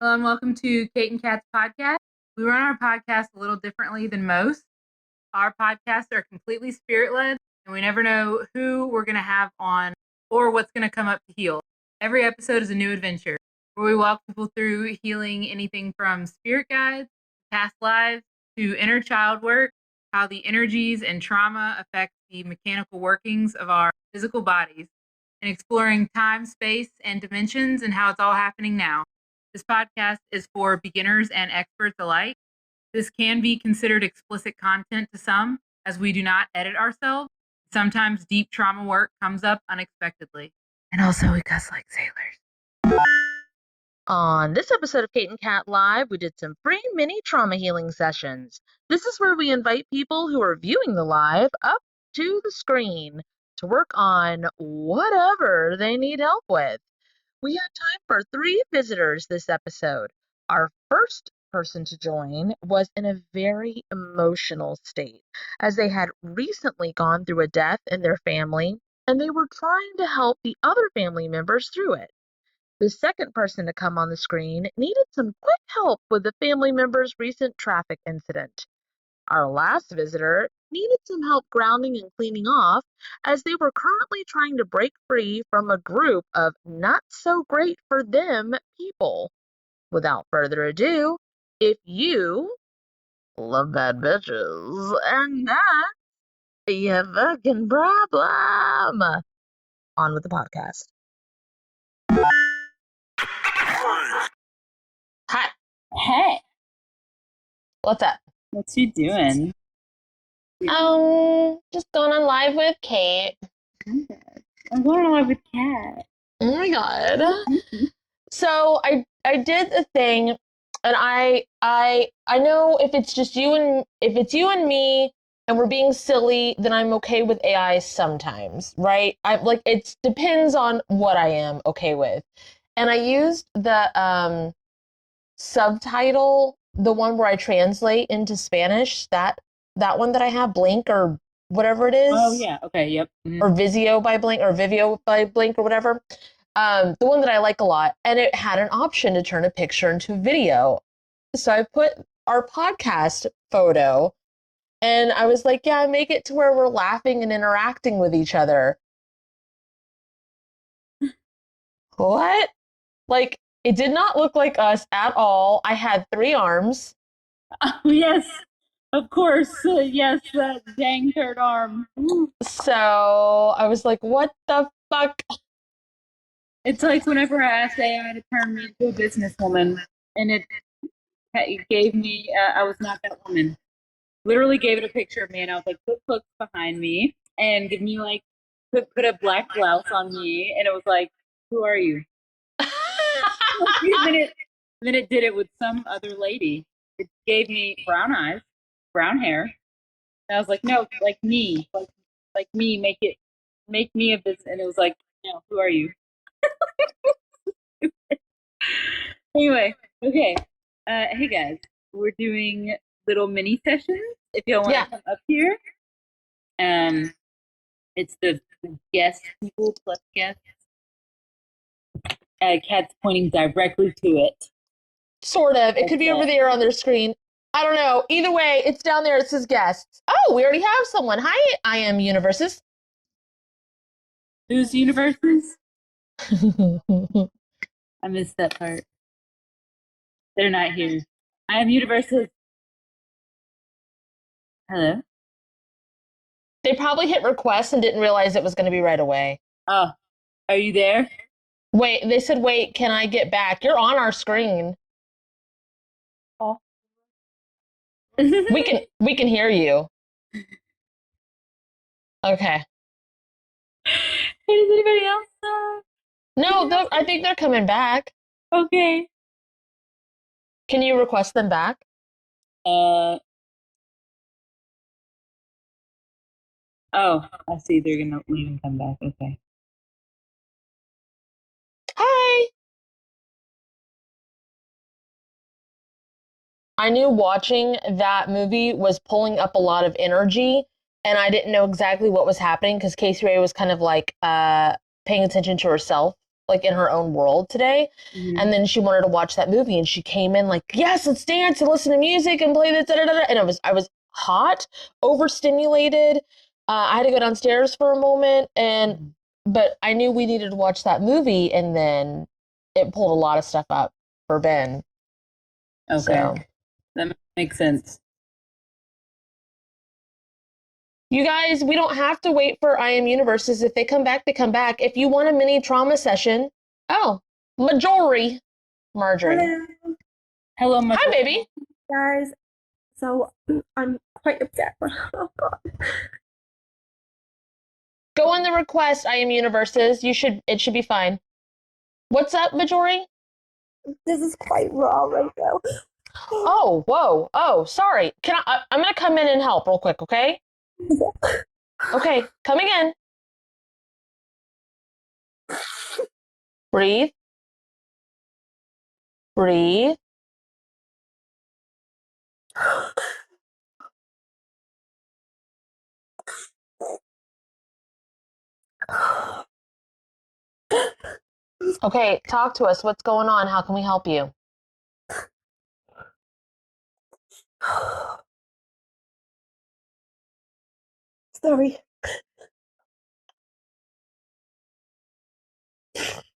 Hello and welcome to Kate and Kat's podcast. We run our podcast a little differently than most. Our podcasts are completely spirit-led, and we never know who we're going to have on or what's going to come up to heal. Every episode is a new adventure where we walk people through healing anything from spirit guides, past lives, to inner child work, how the energies and trauma affect the mechanical workings of our physical bodies, and exploring time, space, and dimensions and how it's all happening now. This podcast is for beginners and experts alike. This can be considered explicit content to some, as we do not edit ourselves. Sometimes deep trauma work comes up unexpectedly. And also, we cuss like sailors. On this episode of Kate and Kat Live, we did some free mini trauma healing sessions. This is where we invite people who are viewing the live up to the screen to work on whatever they need help with. We had time for 3 visitors this episode. Our first person to join was in a very emotional state, as they had recently gone through a death in their family, and they were trying to help the other family members through it. The second person to come on the screen needed some quick help with the family member's recent traffic incident. Our last visitor needed some help grounding and cleaning off, as they were currently trying to break free from a group of not so great for them people. Without further ado, if you love bad bitches and that's your fucking problem, on with the podcast. Hi. Hey, What's up? what you doing? Just going on live with Kate. I'm going on live with Kat. Oh my god. So I did a thing, and I know if it's just you and me and we're being silly, then I'm okay with AI sometimes, right? I like it depends on what I am okay with. And I used the subtitle, the one where I translate into Spanish, that one that I have, Blink or whatever it is. Oh yeah, okay, yep. Or Vizio by Blink or Vivio by Blink or whatever. The one that I like a lot, and it had an option to turn a picture into video. So I put our podcast photo, and I was like, yeah, make it to where we're laughing and interacting with each other. What? Like, it did not look like us at all. I had 3 arms. Oh, yes, of course. Yes, that dang third arm. So I was like, what the fuck? It's like whenever I asked AI to turn me into a businesswoman, and it gave me, I was not that woman. Literally gave it a picture of me, and I was like, put hooks behind me, and give me like, put a black blouse on me, and it was like, who are you? then it did it with some other lady. It gave me brown eyes, brown hair. And I was like, no, like me, like me, make me a business. And it was like, no, who are you? Anyway, okay. Hey guys, we're doing little mini sessions. If y'all want to come up here, it's the guest people plus guests. Kat's pointing directly to it. Sort of. It could be over there on their screen. I don't know. Either way, it's down there. It says guests. Oh, we already have someone. Hi, I am Universes. Who's Universes? I missed that part. They're not here. I am Universes. Hello? They probably hit request and didn't realize it was going to be right away. Oh, are you there? Wait, they said, wait, can I get back? You're on our screen. Oh. we can hear you. Okay. Hey, does anybody else No, I think they're coming back. Okay. Can you request them back? Oh, I see. They're gonna leave and come back. Okay. Hi. I knew watching that movie was pulling up a lot of energy, and I didn't know exactly what was happening because Casey Ray was kind of like paying attention to herself like in her own world today. Mhm. And then she wanted to watch that movie, and she came in like, yes, let's dance and listen to music and play this, and I was hot, overstimulated. I had to go downstairs for a moment, but I knew we needed to watch that movie, and then it pulled a lot of stuff up for Ben. Okay. So. That makes sense. You guys, we don't have to wait for I Am Universes. If they come back, they come back. If you want a mini trauma session, Marjorie. Hello, my Hi, baby. Guys, so I'm quite upset. Oh God. Go in the request, I Am Universes. It should be fine. What's up, Marjorie? This is quite raw right now. Oh, whoa. Oh, sorry. I'm gonna come in and help real quick, okay? Okay, coming in. Breathe. Breathe. Okay, talk to us. What's going on? How can we help you? Sorry.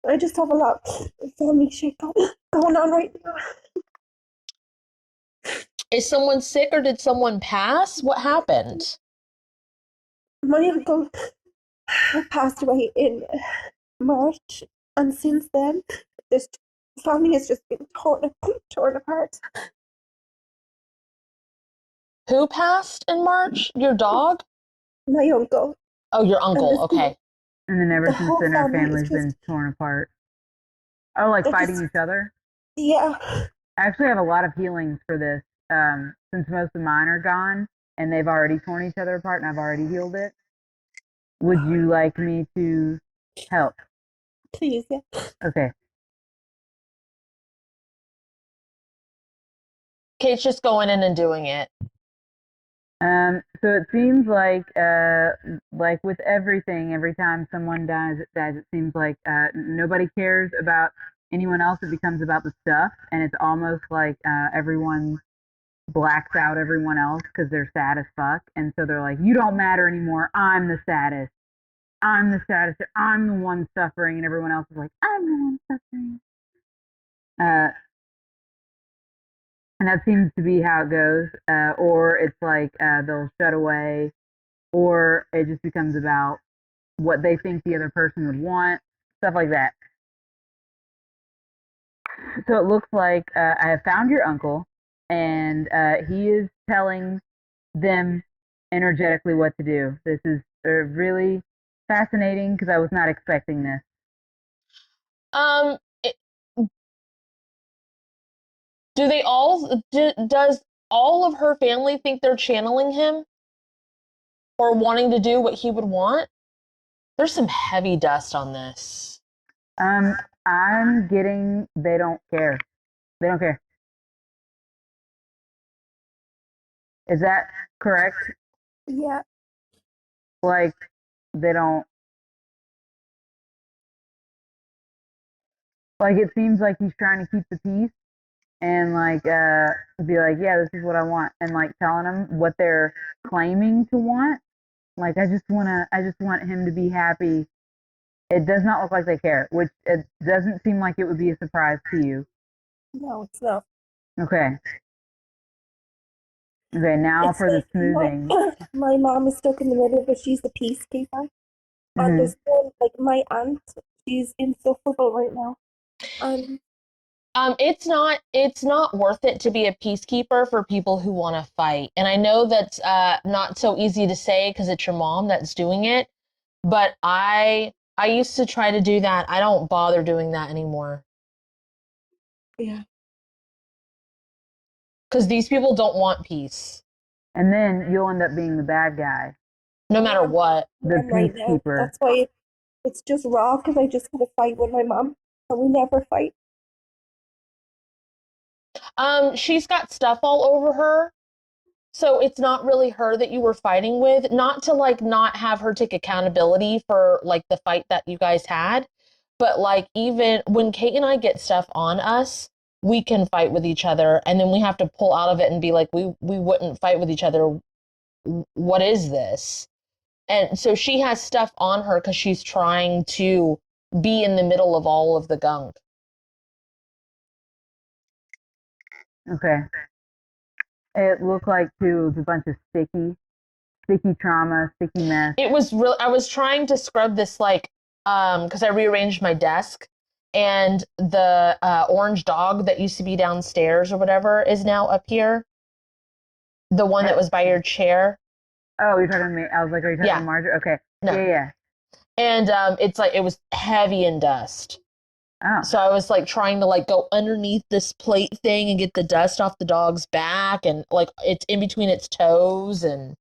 I just have a lot of family shit going on right now. Is someone sick or did someone pass? What happened? My uncle passed away in March, and since then, this family has just been torn apart. Who passed in March? Your dog? My uncle. Oh, your uncle. Okay. And then ever The since whole then, our family is family's been just- torn apart. Oh, like They're fighting just- each other? Yeah. I actually have a lot of healings for this, since most of mine are gone, and they've already torn each other apart, and I've already healed it. Would you like me to help? Please, yeah. Okay. Kate's just going in and doing it. So it seems like with everything, every time someone dies, it seems like nobody cares about anyone else. It becomes about the stuff, and it's almost like everyone blacks out everyone else because they're sad as fuck, and so they're like, you don't matter anymore. I'm the saddest. I'm the saddest. I'm the one suffering, and everyone else is like, I'm the one suffering. And that seems to be how it goes. Or it's like they'll shut away, or it just becomes about what they think the other person would want, stuff like that. So it looks like I have found your uncle, and he is telling them energetically what to do. This is really fascinating because I was not expecting this. Does all of her family think they're channeling him or wanting to do what he would want? There's some heavy dust on this. I'm getting they don't care. They don't care. Is that correct? Yeah. Like, they don't. Like, it seems like he's trying to keep the peace and, like, be like, yeah, this is what I want. And, like, telling them what they're claiming to want. Like, I just want him to be happy. It does not look like they care, which it doesn't seem like it would be a surprise to you. No, it's not. Okay. Okay, now It's for the like smoothing. My mom is stuck in the middle, but she's the peacekeeper. And there's one, like my aunt, she's insufferable right now. It's not worth it to be a peacekeeper for people who want to fight. And I know that's not so easy to say because it's your mom that's doing it, but I used to try to do that. I don't bother doing that anymore. Yeah. Because these people don't want peace. And then you'll end up being the bad guy. No matter what. The right now. peacekeeper. That's why it's just raw because I just had a fight with my mom and we never fight. She's got stuff all over her. So it's not really her that you were fighting with. Not to like not have her take accountability for like the fight that you guys had, but like even when Kate and I get stuff on us, we can fight with each other, and then we have to pull out of it and be like, we wouldn't fight with each other. What is this? And so she has stuff on her because she's trying to be in the middle of all of the gunk. Okay. It looked like too it was a bunch of sticky trauma, sticky mess. It was real. I was trying to scrub this like because I rearranged my desk, and the orange dog that used to be downstairs or whatever is now up here. The one that was by your chair. Oh, you're talking to me. I was like, are you talking to Marjorie? Okay. No. Yeah. And it's like it was heavy in dust. Oh. So I was like trying to like go underneath this plate thing and get the dust off the dog's back, and like it's in between its toes and.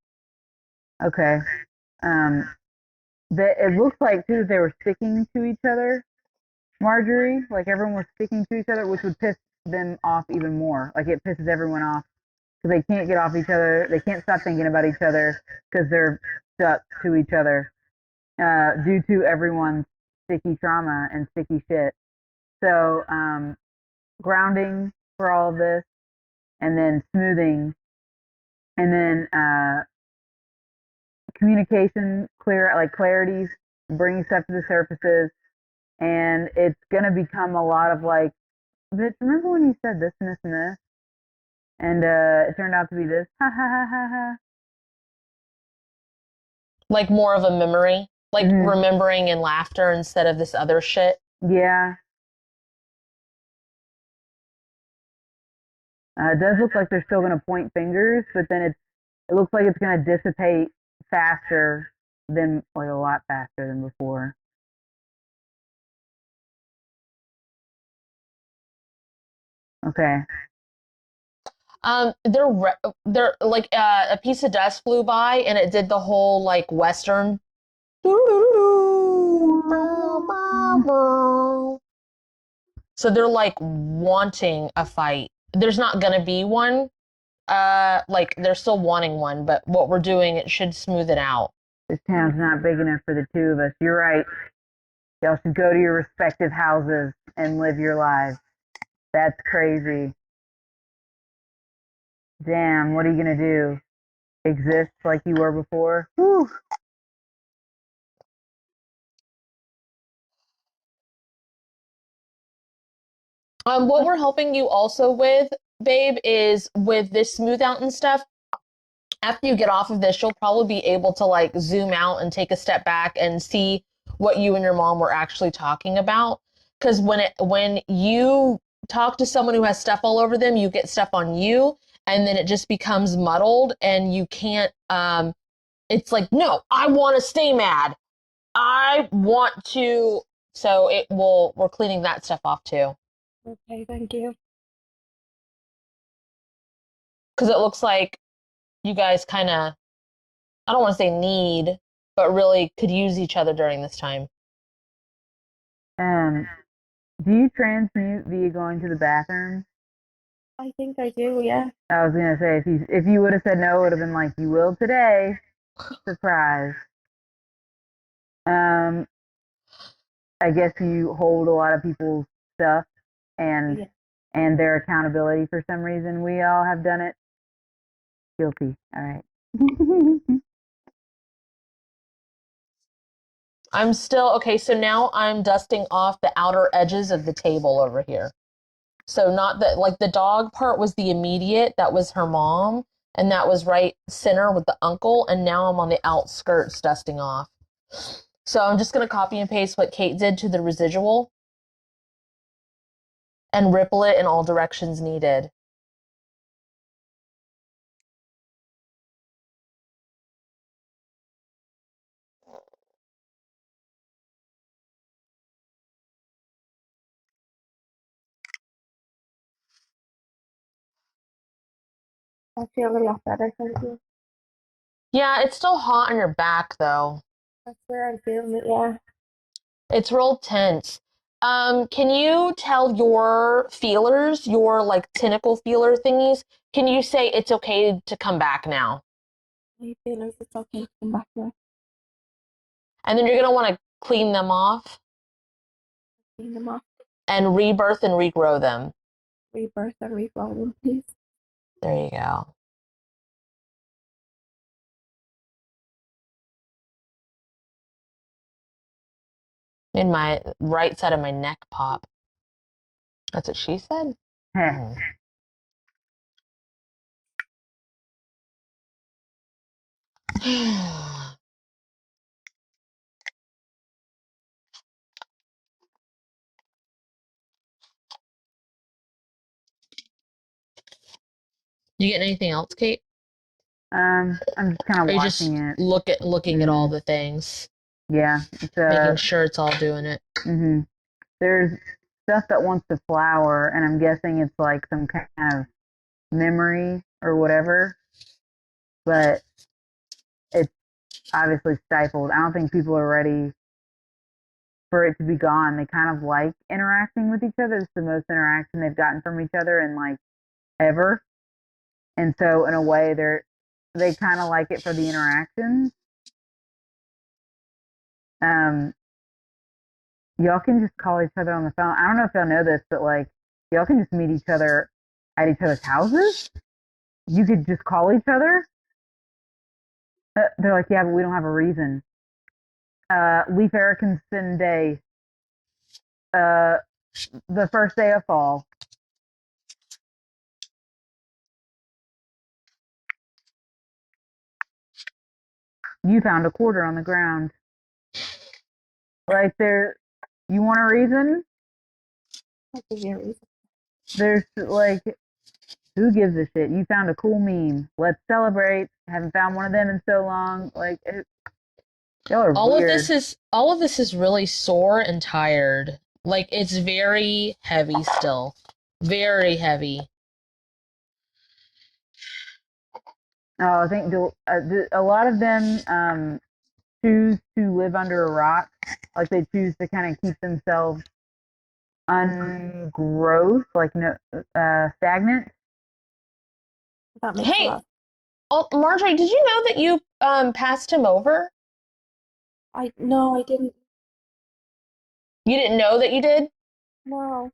Okay. It looks like too that they were sticking to each other, Marjorie. Like everyone was sticking to each other, which would piss them off even more. Like it pisses everyone off because they can't get off each other. They can't stop thinking about each other because they're stuck to each other due to everyone's sticky trauma and sticky shit. So grounding for all of this, and then smoothing, and then communication, clarity, bringing stuff to the surfaces, and it's gonna become a lot of like, bitch, remember when you said this and this and this, and it turned out to be this, ha ha ha ha ha. Like more of a memory, like remembering and laughter instead of this other shit. Yeah. It does look like they're still gonna point fingers, but then it looks like it's gonna dissipate faster than, like a lot faster than before. Okay. They're like a piece of dust flew by and it did the whole like Western. So they're like wanting a fight. There's not gonna be one. Like they're still wanting one, but what we're doing, it should smooth it out. This town's not big enough for the two of us. You're right. Y'all should go to your respective houses and live your lives. That's crazy. Damn, what are you gonna do? Exist like you were before? Whew. What we're helping you also with, babe, is with this smooth out and stuff. After you get off of this, you'll probably be able to like zoom out and take a step back and see what you and your mom were actually talking about. Because when you talk to someone who has stuff all over them, you get stuff on you, and then it just becomes muddled, and you can't. It's like, no, I want to stay mad. I want to. So it will. We're cleaning that stuff off too. Okay, thank you. Because it looks like you guys kind of, I don't want to say need, but really could use each other during this time. Do you transmute via going to the bathroom? I think I do, yeah. I was gonna say if you would have said no, it would have been like, you will today. Surprise. I guess you hold a lot of people's stuff and their accountability for some reason. We all have done it. Guilty. All right. I'm still, okay, so now I'm dusting off the outer edges of the table over here. So not that, like the dog part was the immediate, that was her mom, and that was right center with the uncle, and now I'm on the outskirts dusting off. So I'm just going to copy and paste what Kate did to the residual and ripple it in all directions needed. I feel a lot better, thank you. Yeah, it's still hot on your back though. That's where I'm feeling it, yeah. It's real tense. Can you tell your feelers, your like tentacle feeler thingies, can you say it's okay to come back now? My feelings, it's okay to come back now. And then you're going to want to clean them off. Clean them up. And rebirth and regrow them. Rebirth and regrow them, please. There you go. Made my right side of my neck pop. That's what she said? Heh. You getting anything else, Kate? I'm just kind Or of you just watching it. looking at all the things, Yeah, it's making sure it's all doing it. There's stuff that wants to flower, and I'm guessing it's like some kind of memory or whatever, but it's obviously stifled. I don't think people are ready for it to be gone. They kind of like interacting with each other. It's the most interaction they've gotten from each other in like ever. And so in a way they kind of like it for the interactions. Y'all can just call each other on the phone. I don't know if y'all know this, but like y'all can just meet each other at each other's houses. You could just call each other. They're like, yeah, but we don't have a reason. Leif Erikson Day. The first day of fall. You found a quarter on the ground. Right there. You want a reason? I'll give you a reason. There's like, who gives a shit? You found a cool meme. Let's celebrate. Haven't found one of them in so long. Like, y'all are All weird. of this is really sore and tired. Like, it's very heavy still. Very heavy. Oh, I think a lot of them choose to live under a rock. Like they choose to kind of keep themselves ungrowth, like stagnant. That makes a lot. Oh, Marjorie, did you know that you passed him over? No, I didn't. You didn't know that you did? No.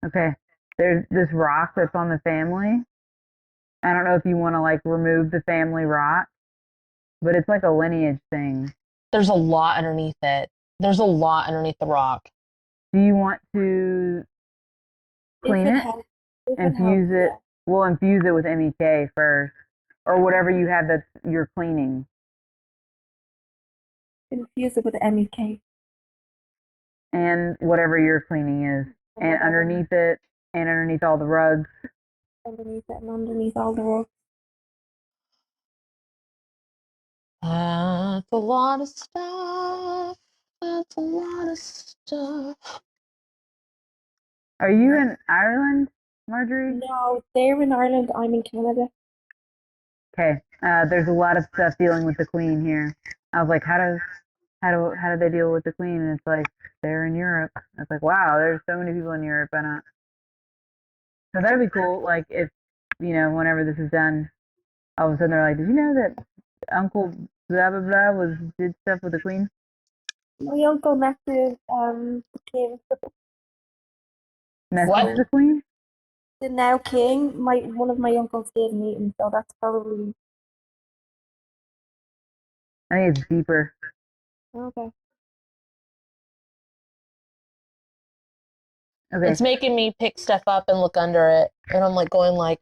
Okay, there's this rock that's on the family. I don't know if you want to like remove the family rock, but it's like a lineage thing. There's a lot underneath it. There's a lot underneath the rock. Do you want to clean it? Infuse it. Yeah. We'll infuse it with MEK first, or whatever you have that you're cleaning. Infuse it with MEK. And whatever your cleaning is. And underneath it, and underneath all the rugs. Underneath it and underneath all the rugs. That's a lot of stuff. That's a lot of stuff. Are you in Ireland, Marjorie? No, they're in Ireland. I'm in Canada. Okay. There's a lot of stuff dealing with the Queen here. I was like, how do they deal with the Queen? And it's like, they're in Europe. I was like, wow, there's so many people in Europe. So that'd be cool. Like if, whenever this is done, all of a sudden they're like, did you know that Uncle blah blah blah did stuff with the Queen? My uncle met the king. Messed What? with the Queen? The now king. One of my uncles did meet him, so that's probably I think it's deeper. okay. Okay. It's making me pick stuff up and look under it. And I'm like going like,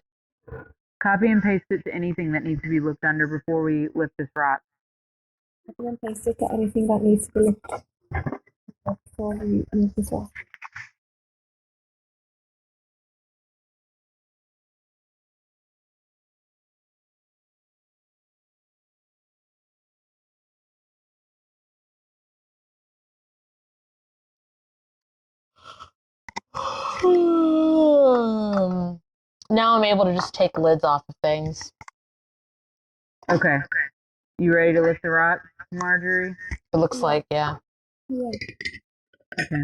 Copy and paste it to anything that needs to be looked under before we lift this rock. Copy and paste it to anything that needs to be looked at before we use this rock. now I'm able to just take lids off of things. Okay. You ready to lift the rock, Marjorie? It looks like, yeah. Yeah. Okay.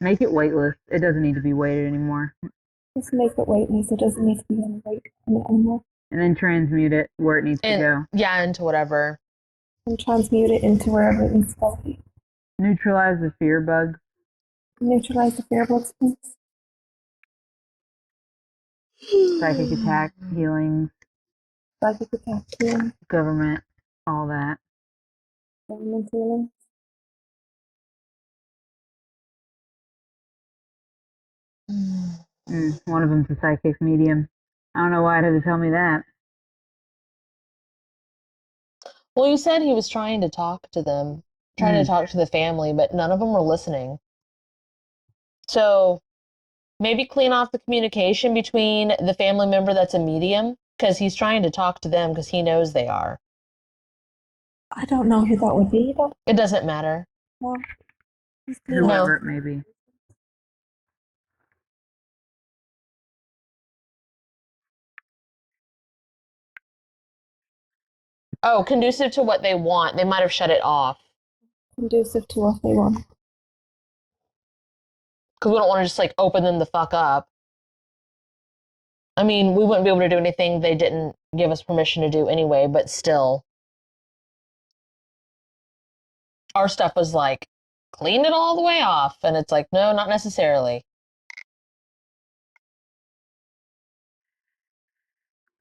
Make it weightless. It doesn't need to be weighted anymore. Just make it weightless. It doesn't need to be any weight in it anymore. And then transmute it where it needs to go. Yeah, into whatever. And transmute it into wherever it needs to go. Neutralize the fear bugs. Neutralize the fear bugs, please. Psychic attack, healings. Psychic attack, healing. Government, all that. Government healing. One of them's a psychic medium. I don't know why it had to tell me that. Well, you said he was trying to talk to them, trying to talk to the family, but none of them were listening. So maybe clean off the communication between the family member that's a medium, because he's trying to talk to them because he knows they are. I don't know who that would be, though. It doesn't matter. No. Whoever it may be. Oh, conducive to what they want. They might have shut it off. Conducive to what they want. Because we don't want to just like open them the fuck up. I mean, we wouldn't be able to do anything they didn't give us permission to do anyway, but still. Our stuff was like, clean it all the way off. And it's like, no, not necessarily.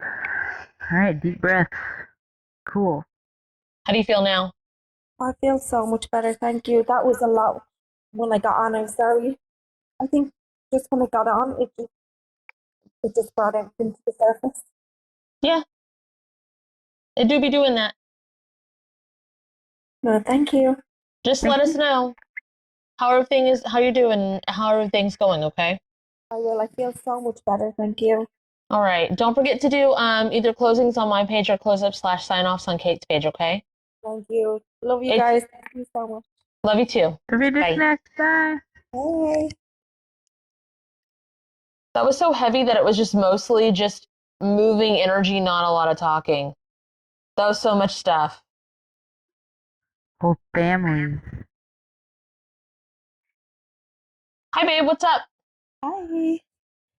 All right, deep breaths. Cool. How do you feel now? I feel so much better, thank you. That was a lot when I got on. I'm sorry. I think just when I got on, it just brought everything to the surface. Yeah. It do be doing that. No, thank you. Just let us know how you're doing, how everything's going, okay? I will. I feel so much better, thank you. All right. Don't forget to do either closings on my page or close-ups/sign-offs on Kate's page, okay? Thank you. Love you guys. Thank you so much. Love you too. Bye. Next. Bye. Bye. That was so heavy that it was just mostly just moving energy, not a lot of talking. That was so much stuff. Whole families. Hi, babe. What's up? Hi.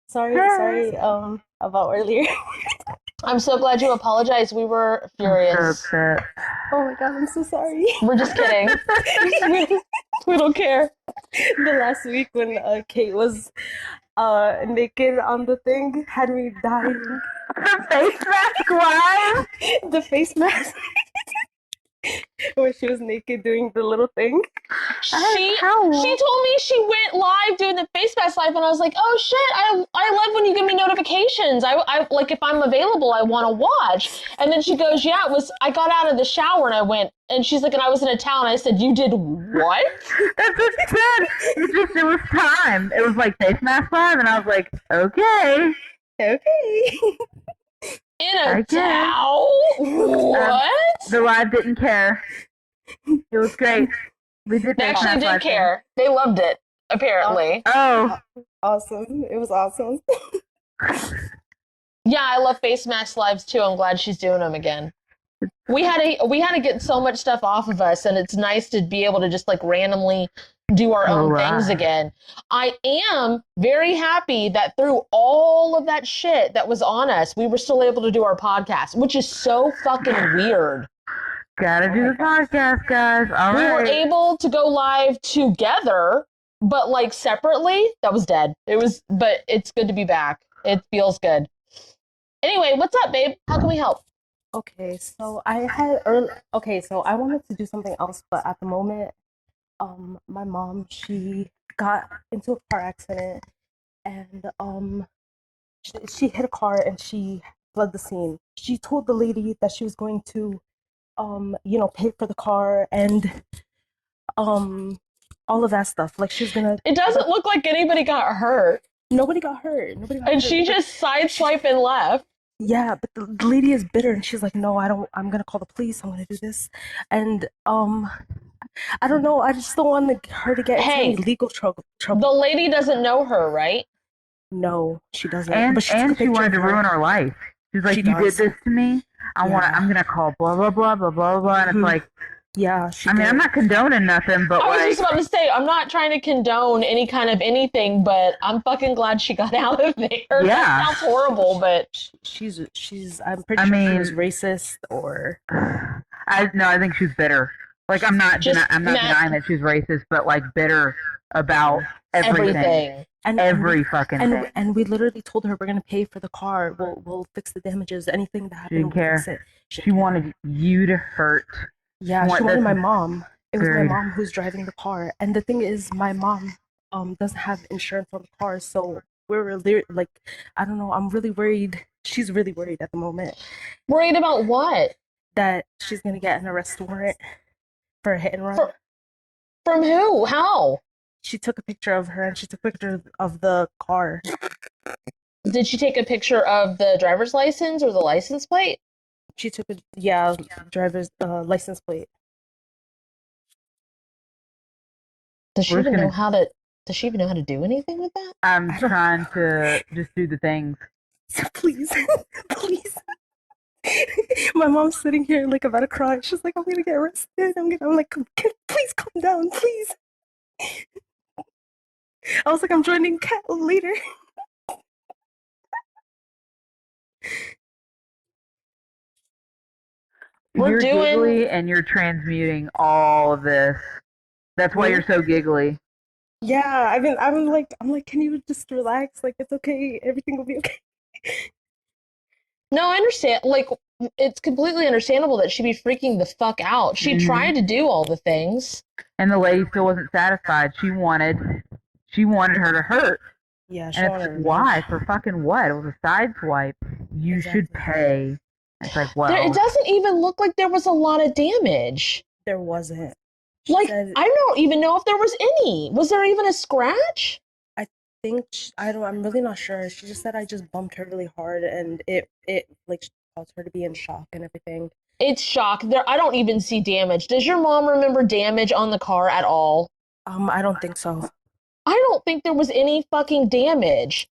Sorry, about earlier. I'm so glad you apologized. We were furious. So upset. Oh my god, I'm so sorry. We're just kidding. We don't care. The last week when Kate was naked on the thing had me dying. The face mask live? The face mask. Where she was naked doing the little thing. She told me she went live doing the face mask live, and I was like, oh shit, I love when you give me notifications. I like if I'm available, I want to watch. And then she goes, yeah, I got out of the shower and I went, and she's like, and I was in a towel, and I said, you did what? That's what she said. It was time. It was like face mask live, and I was like, okay. Okay. In a towel? What? The live didn't care. It was great. We did. They actually did care. They loved it, apparently. Oh. Awesome. It was awesome. Yeah, I love face mask lives too. I'm glad she's doing them again. We had to get so much stuff off of us, and it's nice to be able to just like randomly do our own things again. I am very happy that through all of that shit that was on us, we were still able to do our podcast, which is so fucking weird. Gotta do the podcast, guys. All right. We were able to go live together, but like separately, that was dead. But it's good to be back. It feels good. Anyway, what's up, babe? How can we help? Okay, so I wanted to do something else, but at the moment, my mom, she got into a car accident, and she hit a car and she fled the scene. She told the lady that she was going to pay for the car and all of that stuff. Like she was gonna. It doesn't look like anybody got hurt. Nobody got hurt. And she just sideswiped and left. Yeah, but the lady is bitter, and she's like, no, I'm gonna call the police. I'm gonna do this, and I don't know. I just don't want her to get into any legal trouble. The lady doesn't know her, right? No, she doesn't. And she wanted to ruin her life. She's like, you did this to me. I'm gonna call blah blah blah blah blah blah. And it's like, Yeah, she I mean, did. I'm not condoning nothing, but I was like, just about to say, I'm not trying to condone any kind of anything, but I'm fucking glad she got out of there. Yeah. That sounds horrible, but she's I'm pretty I sure she was mean- racist or I think she's bitter. Like, I'm not Just denying that she's racist, but like bitter about everything. everything. Every fucking thing. And we literally told her we're gonna pay for the car. We'll fix the damages. Anything that She happened, didn't we'll care. fix it. She wanted you to hurt. Yeah, What- she wanted my that's mom. It was my great. mom who's driving the car. And the thing is, my mom doesn't have insurance on the car, so we're like, I don't know. I'm really worried. She's really worried at the moment Worried about what? that she's gonna get an arrest warrant for a hit and run. From who? How? She took a picture of her and she took a picture of the car. Did she take a picture of the driver's license or the license plate? She took a driver's license plate. Does she We're even just know gonna- how to? Does she even know how to do anything with that? I'm trying to just do the things. Please, please. My mom's sitting here like about to cry. She's like, I'm gonna get arrested. I'm like, please calm down, please. I was like, I'm joining Cat later. We're You're doing- giggly and you're transmuting all of this. That's why Really? you're so giggly. Yeah, I'm like, can you just relax? Like, it's okay. Everything will be okay. No, I understand. Like, it's completely understandable that she'd be freaking the fuck out. She Mhm. tried to do all the things. And the lady still wasn't satisfied. She wanted her to hurt. Yeah, she And wanted it's revenge. why? For fucking what? It was a side swipe. You should Exactly. pay. It's like, well, It doesn't even look like there was a lot of damage. There wasn't. She Like, said, I don't even know if there was any. Was there even a scratch? I'm really not sure. She just said I just bumped her really hard and it like caused her to be in shock and everything. It's shock. There, I don't even see damage. Does your mom remember damage on the car at all? I don't think so. I don't think there was any fucking damage.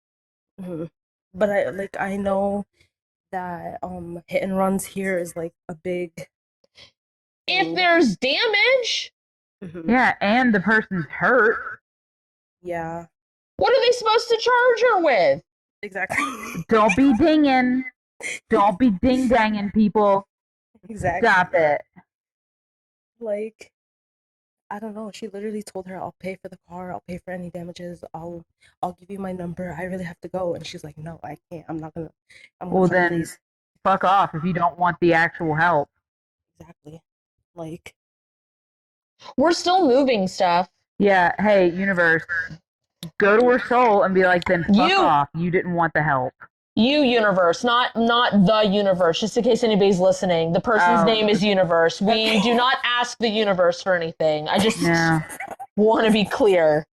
Mhm. But I know that hit and runs here is like a big If thing. there's damage, Mhm. yeah, and the person's hurt. Yeah, what are they supposed to charge her with? exactly. Don't be dinging. Don't be ding-danging, people. Exactly. Stop it. Like, I don't know. She literally told her, "I'll pay for the car. I'll pay for any damages. I'll give you my number. I really have to go." And she's like, "No, I can't. I'm not gonna. I'm gonna Well, call then police." fuck off if you don't want the actual help. Exactly. Like, We're still moving stuff. Yeah, hey, universe, go to her soul and be like, then fuck You- off. You didn't want the help. You universe, not the universe. Just in case anybody's listening, the person's Oh. name is universe. We do not ask the universe for anything. I just Yeah. want to be clear.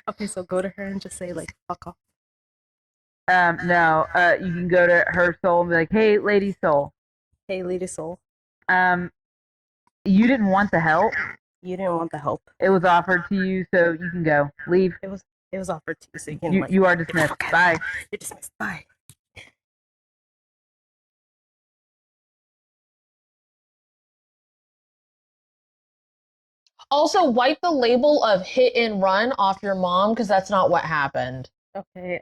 okay, so go to her and just say like, "Fuck off." No, you can go to her soul and be like, hey, lady soul, Hey, lady soul, you didn't want the help. you didn't want the help. It was offered to you, so you can go. Leave. It was offered to you, so you can like. You are get the dismissed. fuck out. Bye. You're dismissed. Bye. Also, wipe the label of hit and run off your mom because that's not what happened. Okay.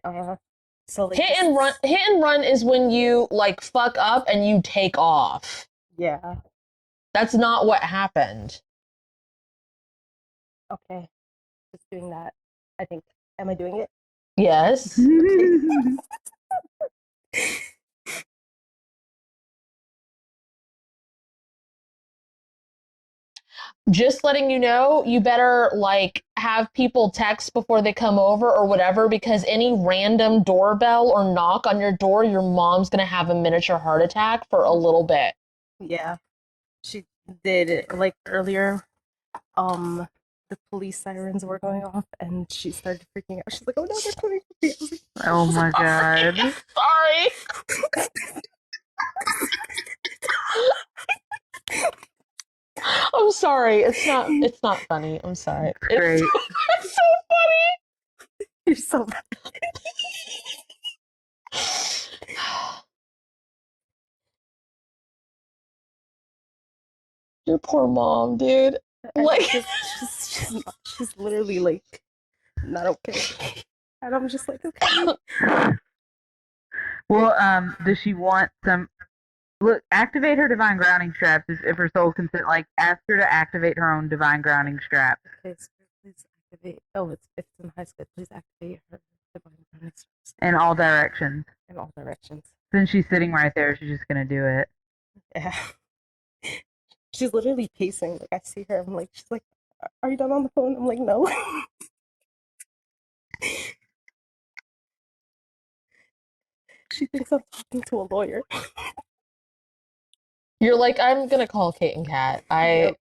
So like Hit and run is when you like fuck up and you take off. Yeah. That's not what happened. Okay. Just doing that. I think. Am I doing it? Yes. Just letting you know, you better like have people text before they come over or whatever, because any random doorbell or knock on your door, your mom's gonna have a miniature heart attack for a little bit. Yeah. She did it like earlier. The police sirens were going off, and she started freaking out. She's like, "Oh no, they're coming for me!" I was like, Oh my god. Sorry. I'm sorry. It's not funny. I'm sorry. Great. It's so funny. "You're so bad." Your poor mom, dude. And Like, she's literally like not okay. And I'm just like, okay. Well, does she want some? Look, activate her divine grounding straps if her soul consent. Like, ask her to activate her own divine grounding straps. Okay, so please activate. Oh, it's in high school. Please activate her divine grounding straps In all directions. in all directions. Since she's sitting right there, she's just gonna do it. Yeah. She's literally pacing. Like I see her, I'm like, she's like, "Are you done on the phone?" I'm like, "No." She thinks I'm talking to a lawyer. you're like, I'm gonna call Kate and Kat. Yep.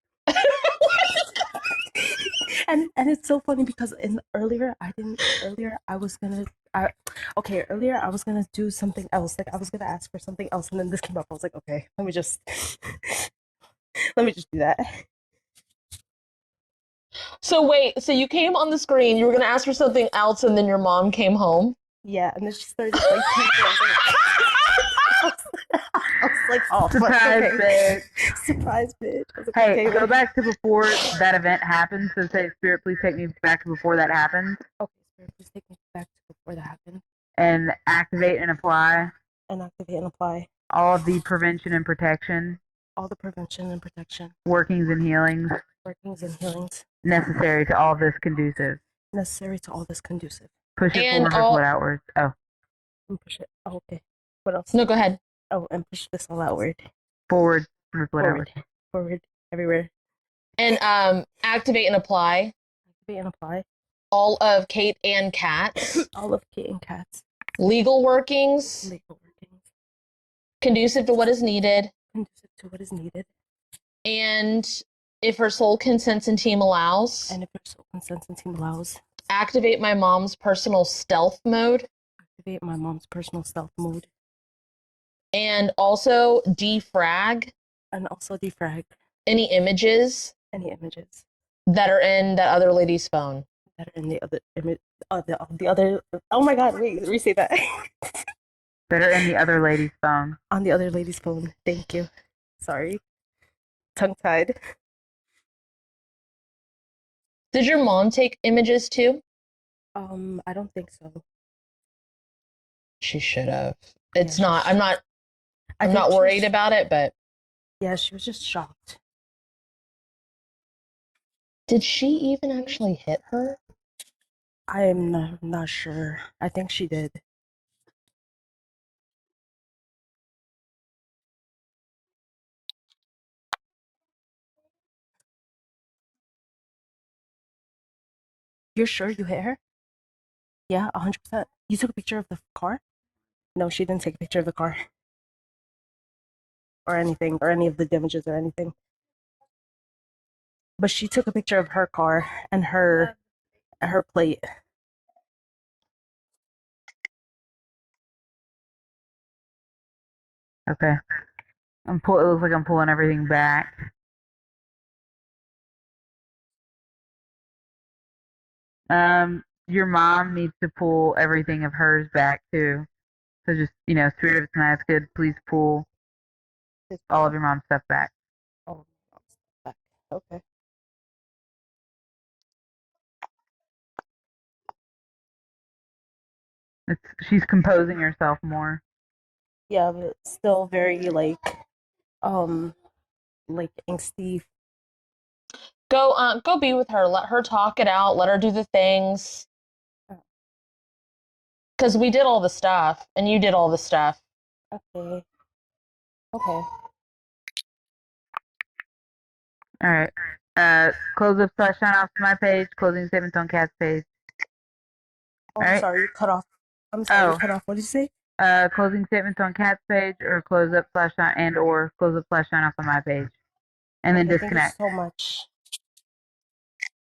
And it's so funny because earlier I was gonna do something else. Like I was gonna ask for something else, and then this came up. I was like, okay, let me just do that. So wait, so you came on the screen, you were gonna ask for something else, and then your mom came home? Yeah, and then she started like I was like, oh, Surprise, okay. bitch. Surprise, bitch. I was like, Hey, okay, go back to before that event happens. So say, Spirit, please take me back to before that happens. Okay, Spirit, please take me back to before that happened. And activate and apply. And activate and apply. All of the prevention and protection. All the prevention and protection. Workings and healings. Workings and healings. Necessary to all of this conducive. Necessary to all this conducive. Push it And forward, ripple it outwards. Oh. And push it. Oh, okay. What else? No, go ahead. Oh, and push this all outward. Forward, ripple it outward. Forward, everywhere. And activate and apply Activate and apply. all of Kate and Kat's All of Kate and Kat's legal workings, legal workings. conducive to what is needed. Conducive to what is needed. And if her soul consents and team allows, And if her soul consents and team allows, activate my mom's personal stealth mode. activate my mom's personal stealth mode. And also defrag And also defrag any images any images that are in that other lady's phone. that are in the other image. The other. Oh my God! Wait, re-say that. That are in the other lady's phone. On the other lady's phone. Thank you. Sorry. Tongue-tied. Did your mom take images too? I don't think so. She should have. It's Yeah, not. I'm I not think she worried was- about it, but Yeah, she was just shocked. did she even actually hit her? I'm not sure. I think she did. You're sure you hit her? Yeah, 100%. You took a picture of the car? No, she didn't take a picture of the car. Or anything, or any of the damages or anything. But she took a picture of her car and her plate. Okay. It looks like I'm pulling everything back. Your mom needs to pull everything of hers back too. So just, Spirit of tonight's good. Please pull all of your mom's stuff back. Oh, back. Okay. She's composing herself more. Yeah, but still very like angsty. Go be with her. Let her talk it out. Let her do the things. Because we did all the stuff, and you did all the stuff. Okay. All right. Close up / shine off to my page. Closing statements on Kat's page. Oh, All I'm right. sorry, you cut off. I'm sorry, Oh. you cut off. What did you say? Closing statements on Kat's page, or close up / shine and or close up / shine off on my page, and then Okay, disconnect. Thank you so much.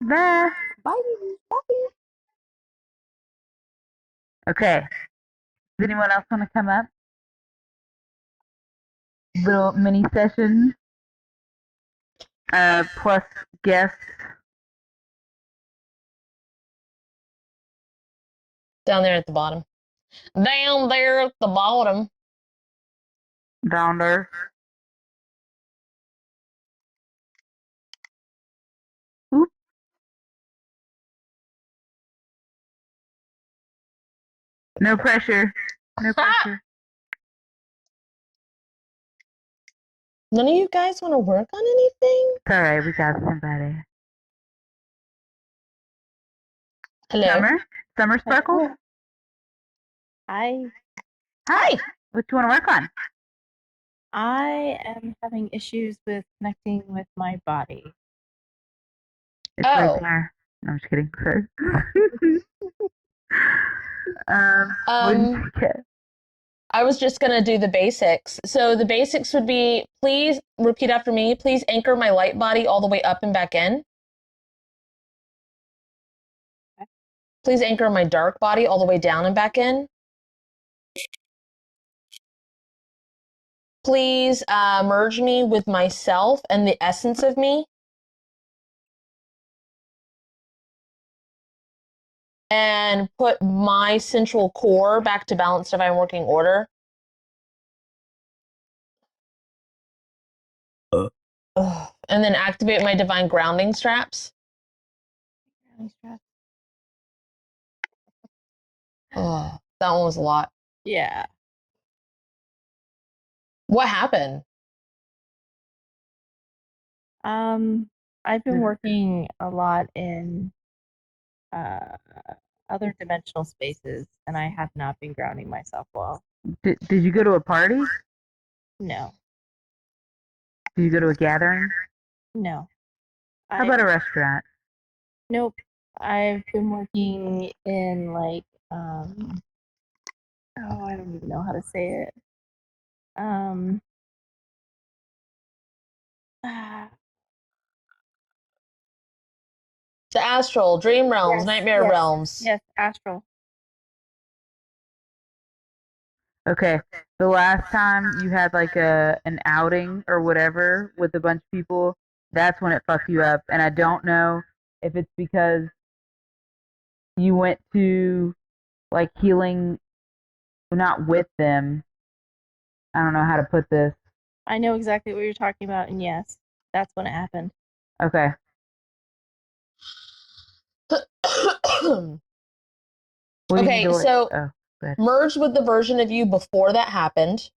Bye. Bye. Bye. Okay. Does anyone else want to come up? Little mini session. Plus guests. Down there at the bottom. Down there at the bottom. Down there. No pressure. No pressure. None of you guys want to work on anything? It's alright, we got somebody. Hello? Summer Sparkles? Hi. Hi! What you want to work on? I am having issues with connecting with my body. It's right Oh. there. No, I'm just kidding. Sorry. What did you get? I was just going to do the basics. So the basics would be, please repeat after me. Please anchor my light body all the way up and back in. Please anchor my dark body all the way down and back in. Please merge me with myself and the essence of me. And put my central core back to balanced divine working order. And then activate my divine grounding straps. Oh, that one was a lot. Yeah. What happened? I've been working a lot in other dimensional spaces, and I have not been grounding myself well. Did you go to a party? No. Did you go to a gathering? No. How about a restaurant? Nope. I've been working in like oh, I don't even know how to say it. The astral, dream realms, nightmare realms. Yes, astral. Okay. The last time you had like an outing or whatever with a bunch of people, that's when it fucked you up. And I don't know if it's because you went to like healing not with them. I don't know how to put this. I know exactly what you're talking about, and yes, that's when it happened. Okay. Okay, so good. merge with the version of you before that happened.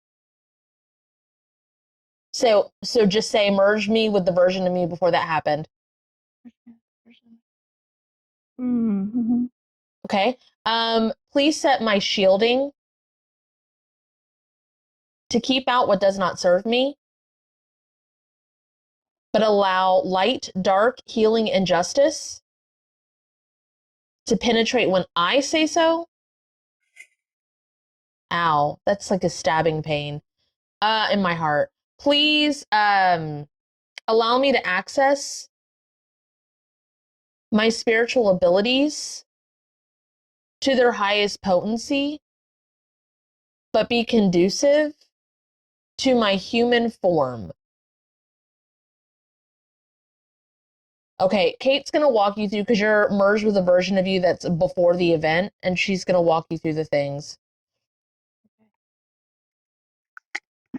So just say merge me with the version of me before that happened. Mm-hmm. Okay. Please set my shielding to keep out what does not serve me, but allow light, dark, healing, and justice to penetrate when I say so. Ow, that's like a stabbing pain in my heart. Please allow me to access my spiritual abilities to their highest potency, but be conducive to my human form. Okay, Kate's going to walk you through, because you're merged with a version of you that's before the event, and she's going to walk you through the things.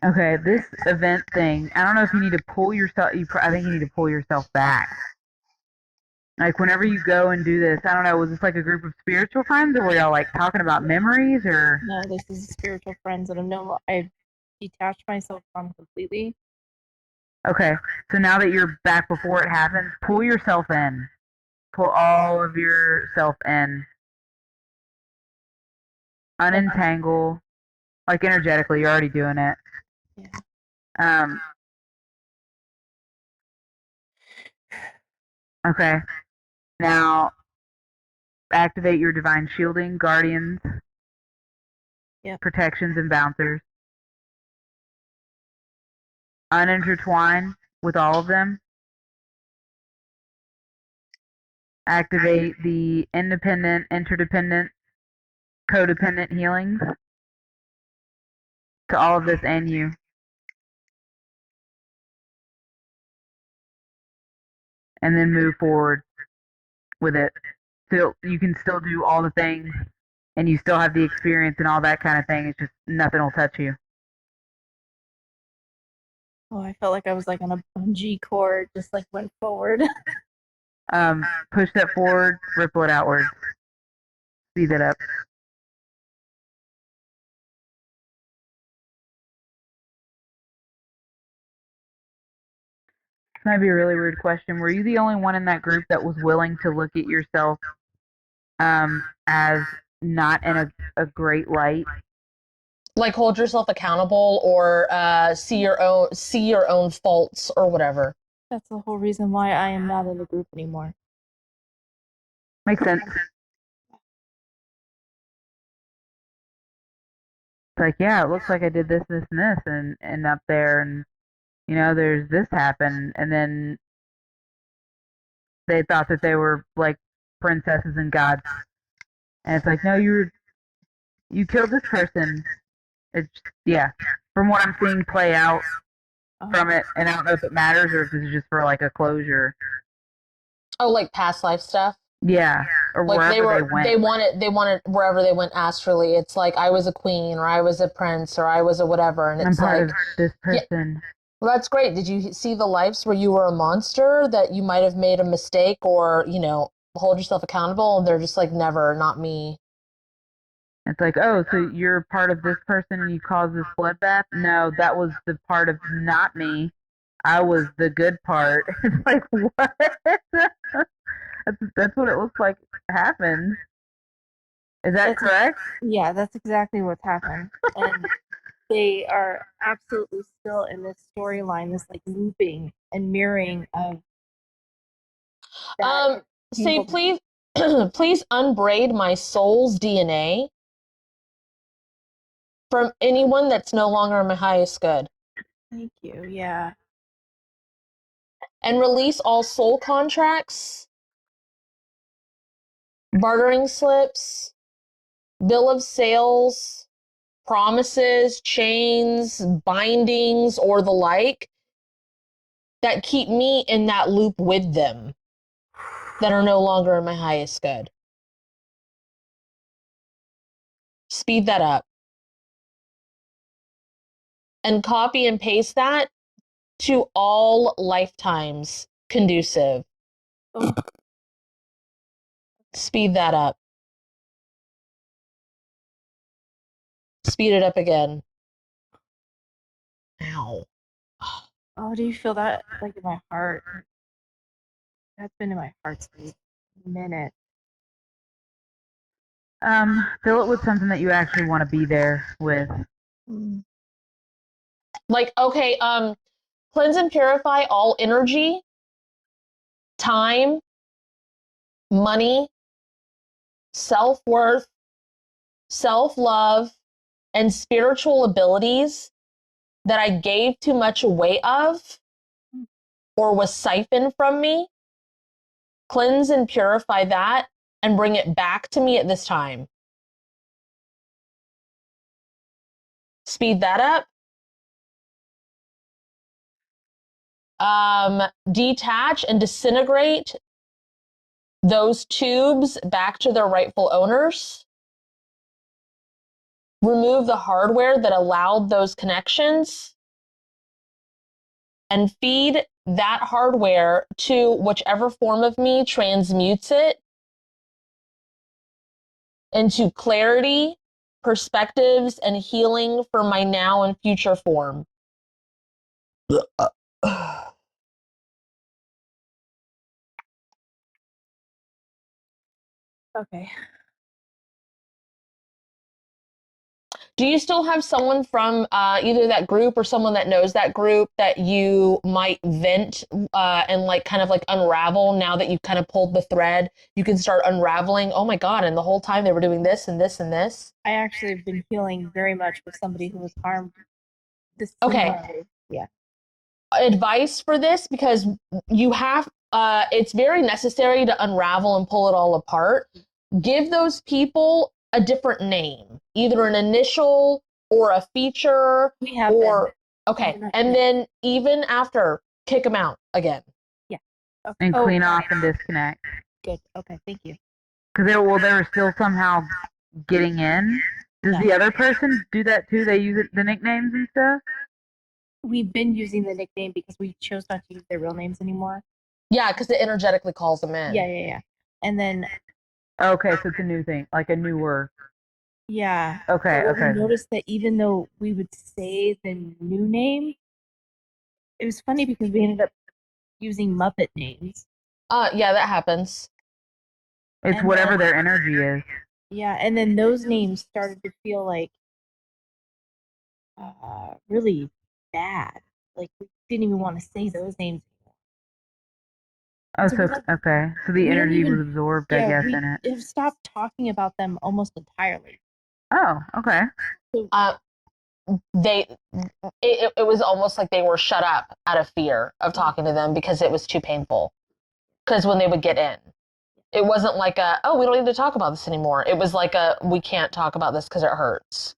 Okay, this event thing, I don't know if you need to pull yourself, I think you need to pull yourself back. Like, whenever you go and do this, I don't know, was this like a group of spiritual friends, or were y'all like talking about memories, or? No, this is spiritual friends that I've detached myself from completely. Okay, so now that you're back before it happens, pull yourself in. Pull all of yourself in. Unentangle. Like, energetically, you're already doing it. Yeah. Okay. Now, activate your divine shielding, guardians, protections, and bouncers. Unintertwine with all of them. Activate the independent, interdependent, codependent healings to all of this and you. And then move forward with it. So you can still do all the things, and you still have the experience and all that kind of thing. It's just nothing will touch you. Oh, I felt like I was like on a bungee cord, just like went forward. Push that forward, ripple it outward. Speed that up. might be a really weird question. Were you the only one in that group that was willing to look at yourself as not in a great light? Like hold yourself accountable or see your own faults or whatever. That's the whole reason why I am not in the group anymore. Makes sense. It's like, yeah, it looks like I did this, this, and this, and up there, and you know, there's this happen, and then they thought that they were like princesses and gods, and it's like, no, you killed this person. It's yeah, from what I'm seeing play out from it, and I don't know if it matters or if this is just for like a closure. Oh, like past life stuff. Yeah, or like wherever they went. They wanted wherever they went astrally. It's like I was a queen or I was a prince or I was a whatever, and it's I'm part like of this person. Yeah, well, that's great. Did you see the lives where you were a monster that you might have made a mistake or hold yourself accountable, and they're just like never, not me. It's like, oh, so you're part of this person and you caused this bloodbath? No, that was the part of not me. I was the good part. It's like, what? That's what it looks like happened. Is that correct? Yeah, that's exactly what's happened. And they are absolutely still in this storyline, this like looping and mirroring of that. Say please please unbraid my soul's DNA from anyone that's no longer my highest good. Thank you. Yeah. And release all soul contracts, bartering slips, bill of sales, promises, chains, bindings, or the like that keep me in that loop with them that are no longer in my highest good. Speed that up. And copy and paste that to all lifetimes conducive. Oh. Speed that up. Speed it up again. Ow. Oh, do you feel that like in my heart? That's been in my heart for a minute. Fill it with something that you actually want to be there with. Like, okay, cleanse and purify all energy, time, money, self-worth, self-love, and spiritual abilities that I gave too much away of or was siphoned from me. Cleanse and purify that and bring it back to me at this time. Speed that up. Detach and disintegrate those tubes back to their rightful owners. Remove the hardware that allowed those connections and feed that hardware to whichever form of me transmutes it into clarity, perspectives, and healing for my now and future form. Okay. Do you still have someone from either that group or someone that knows that group that you might vent and like kind of like unravel now that you've kind of pulled the thread? You can start unraveling, oh my God, and the whole time they were doing this and this and this? I actually have been healing very much with somebody who was harmed. Okay. Yeah. Advice for this, because you have, it's very necessary to unravel and pull it all apart. Give those people a different name, either an initial or a feature. We have or okay, and then even after, kick them out again. Yeah. Okay. And clean off and disconnect. Good. Okay. Thank you. Because they were still somehow getting in. Does the other person do that too? They use the nicknames and stuff? We've been using the nickname because we chose not to use their real names anymore. Yeah, because it energetically calls them in. Yeah. And then. Okay, so it's a new thing, like a newer. Yeah. Okay. We noticed that even though we would say the new name, it was funny because we ended up using Muppet names. Yeah, that happens. It's And whatever then- their energy is. Yeah, and then those names started to feel like really bad. Like we didn't even want to say those names anymore. Oh, So so we don't- okay. So the we don't energy even- was absorbed, I Yeah, guess, we in it. have stopped talking about them almost entirely. Oh, okay. It was almost like they were shut up out of fear of talking to them because it was too painful. Because when they would get in, it wasn't like we don't need to talk about this anymore. It was like we can't talk about this because it hurts.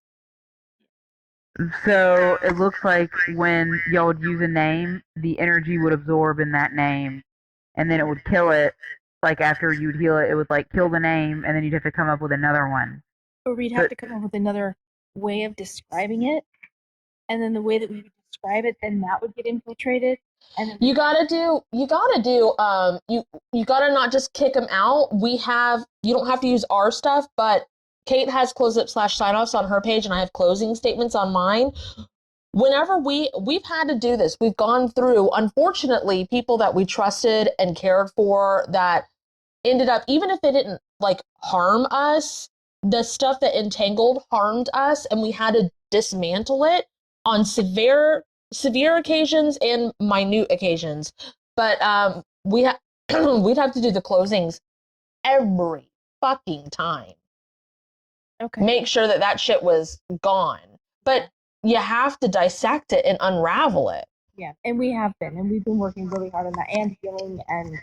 So it looks like when y'all would use a name, the energy would absorb in that name, and then it would kill it. Like after you'd heal it, it would like kill the name, and then you'd have to come up with another one. Or we'd have to come up with another way of describing it, and then the way that we would describe it, then that would get infiltrated. And then You gotta do you gotta not just kick them out. You don't have to use our stuff, but Kate has close up / sign offs on her page, and I have closing statements on mine. Whenever we've had to do this, we've gone through, unfortunately, people that we trusted and cared for that ended up, even if they didn't like harm us, the stuff that entangled harmed us, and we had to dismantle it on severe occasions and minute occasions. But we'd have to do the closings every fucking time. okay. Make sure that shit was gone. But you have to dissect it and unravel it. Yeah, and we have been, and we've been working really hard on that and healing and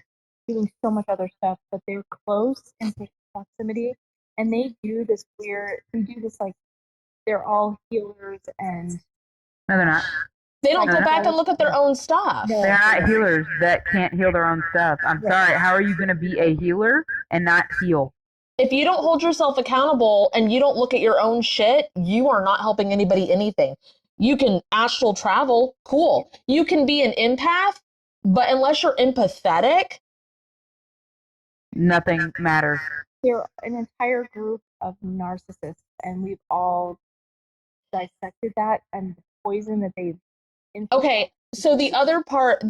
doing so much other stuff. But they're close in proximity, and they do this like they're all healers and No, they're not. They don't go No. back and look at their own stuff. No. They're not healers that can't heal their own stuff. I'm sorry. How are you going to be a healer and not heal? If you don't hold yourself accountable and you don't look at your own shit, you are not helping anybody anything. You can astral travel, cool. You can be an empath, but unless you're empathetic, Nothing matters. They're an entire group of narcissists, and we've all dissected that and the poison that they've. okay. So the other part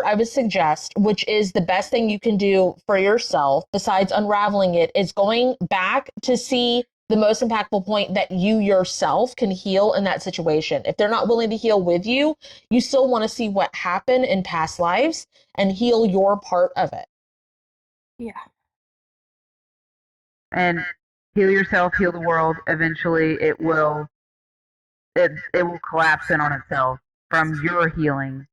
I would suggest, which is the best thing you can do for yourself besides unraveling it, is going back to see the most impactful point that you yourself can heal in that situation. If they're not willing to heal with you, you still want to see what happened in past lives and heal your part of it. Yeah. And heal yourself, heal the world. Eventually, it will collapse in on itself from your healing.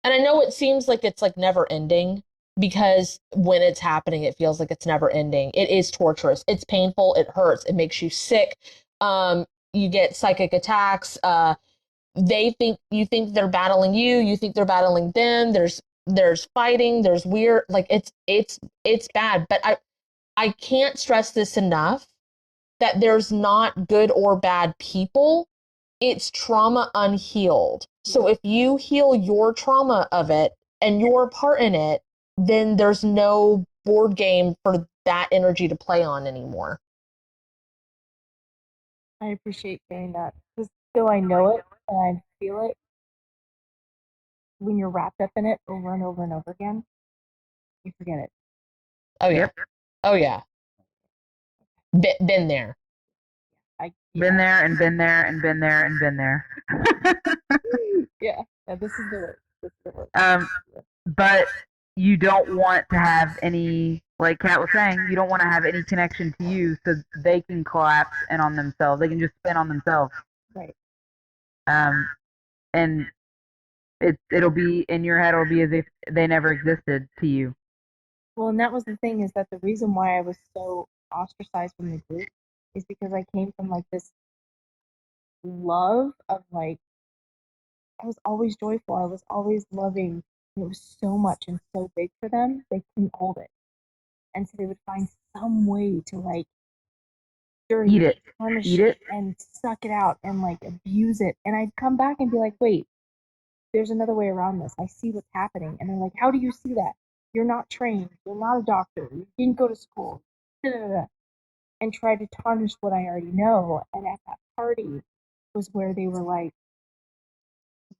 And I know it seems like it's like never ending, because when it's happening, it feels like it's never ending. It is torturous. It's painful. It hurts. It makes you sick. You get psychic attacks. You think they're battling you. You think they're battling them. There's fighting. There's weird, like it's bad. But I can't stress this enough, that there's not good or bad people. It's trauma unhealed. So if you heal your trauma of it and your part in it, then there's no board game for that energy to play on anymore. I appreciate saying that, because though I know it and I feel it, when you're wrapped up in it over and over and over again, you forget it. Oh yeah. Yep. Oh yeah. Been there. Been there and been there and been there and been there. Yeah, this is the word. But you don't want to have any, like Kat was saying, you don't want to have any connection to you, so they can collapse in on themselves. They can just spin on themselves. Right. And it'll be in your head. It'll be as if they never existed to you. Well, and that was the thing, is that the reason why I was so ostracized from the group is because I came from like this love of like, I was always joyful. I was always loving. And it was so much and so big for them, they couldn't hold it. And so they would find some way to like dirty Eat it. punish Eat it. and suck it out and like abuse it. And I'd come back and be like, wait, there's another way around this. I see what's happening. And they're like, how do you see that? You're not trained. You're not a doctor. You didn't go to school. And try to tarnish what I already know. And at that party was where they were like,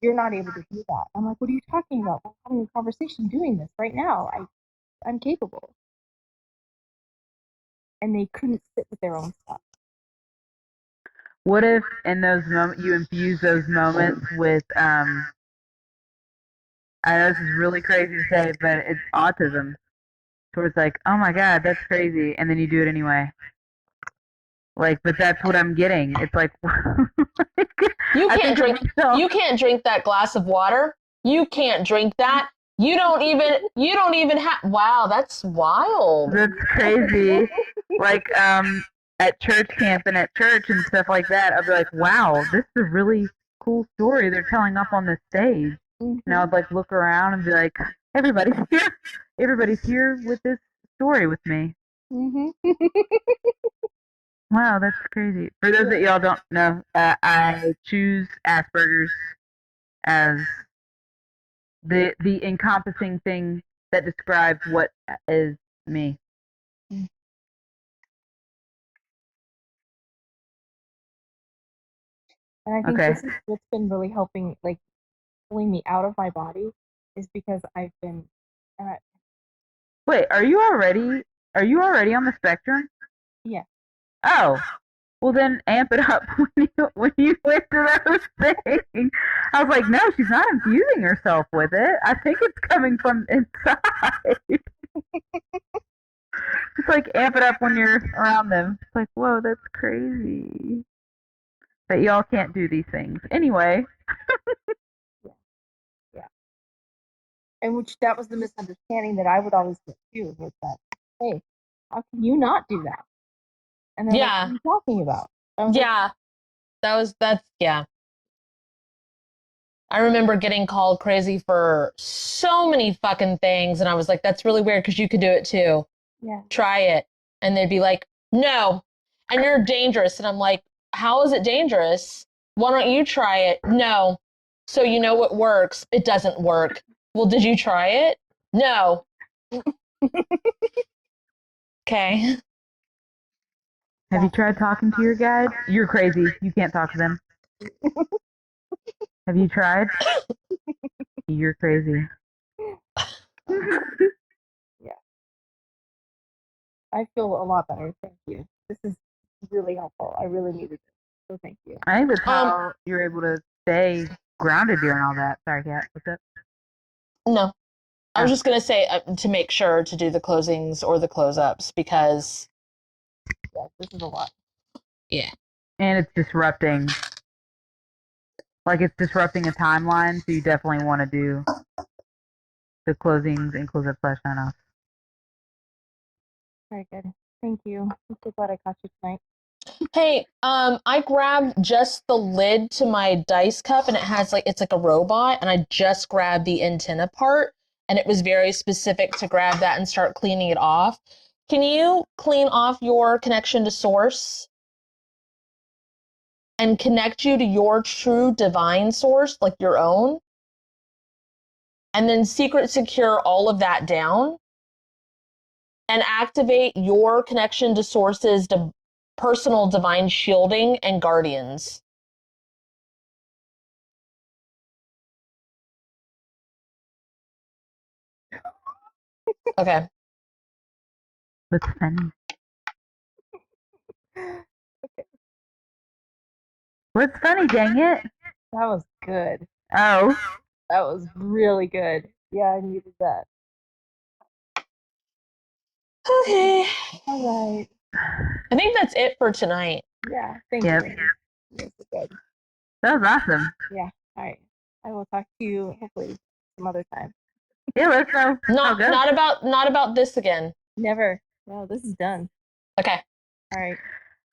you're not able to do that. I'm like, what are you talking about? We're having a conversation doing this right now. I'm capable. And they couldn't sit with their own stuff. What if in those moments you infuse those moments with I know this is really crazy to say, but it's autism. So it's like, oh my god, that's crazy, and then you do it anyway. Like, but that's what I'm getting. It's like You I can't think of drink. myself- You can't drink that glass of water. You can't drink that. You don't even have. Wow, that's wild. That's crazy. Like at church camp and at church and stuff like that, I'd be like, wow, this is a really cool story they're telling up on this stage. And I would like look around and be like, everybody's here. Everybody's here with this story with me. Wow, that's crazy. For those that y'all don't know, I choose Asperger's as the encompassing thing that describes what is me. And I think Okay. this is what's been really helping, like, pulling me out of my body, is because I've been. Wait, are you already on the spectrum? Yeah. Oh, well then amp it up when you went to those things. I was like, no, she's not infusing herself with it. I think it's coming from inside. Just like amp it up when you're around them. It's like, whoa, that's crazy. That y'all can't do these things. Anyway. Yeah. And which that was the misunderstanding that I would always get too, was that, hey, how can you not do that? And then, Yeah. what are you talking about? I was Yeah, yeah. I remember getting called crazy for so many fucking things, and I was like, that's really weird because you could do it too. Yeah. Try it. And they'd be like, no, and you're dangerous. And I'm like, how is it dangerous? Why don't you try it? No. So you know what works? It doesn't work. Well, did you try it? No. Okay. Have you tried talking to your guide? You're crazy. You can't talk to them. Have you tried? You're crazy. Yeah. I feel a lot better. Thank you. This is really helpful. I really needed it. So thank you. I think that's how you're able to stay grounded during all that. Sorry, Kat. What's up? No. I was just going to say to make sure to do the closings or the close-ups because this is a lot. Yeah. And it's disrupting. Like, it's disrupting a timeline, so you definitely want to do the closings and close-up / sign-off. Very good. Thank you. I'm so glad I caught you tonight. Hey, I grabbed just the lid to my dice cup and it's like a robot, and I just grabbed the antenna part, and it was very specific to grab that and start cleaning it off. Can you clean off your connection to source and connect you to your true divine source, like your own? And then secret secure all of that down and activate your connection to source's personal divine shielding and guardians. Okay. What's funny? What's funny, dang it? That was good. Oh. That was really good. Yeah, I needed that. Okay. All right. I think that's it for tonight. Yeah, thank Yep. you. This is good. That was awesome. Yeah, all right. I will talk to you hopefully some other time. Yeah, let's go. Not about this again. Never. No, this is done. Okay. All right.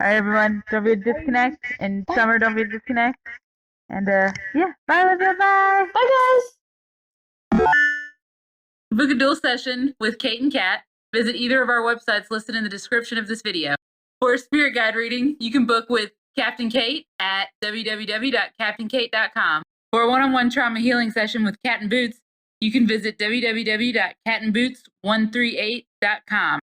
All right, everyone. Don't be a disconnect. And Summer, don't be a disconnect. And, yeah. Bye, love you. Bye. Bye, guys. Book a dual session with Kate and Kat. Visit either of our websites listed in the description of this video. For a spirit guide reading, you can book with Captain Kate at www.captainkate.com. For a one-on-one trauma healing session with Cat and Boots, you can visit www.catandboots138.com.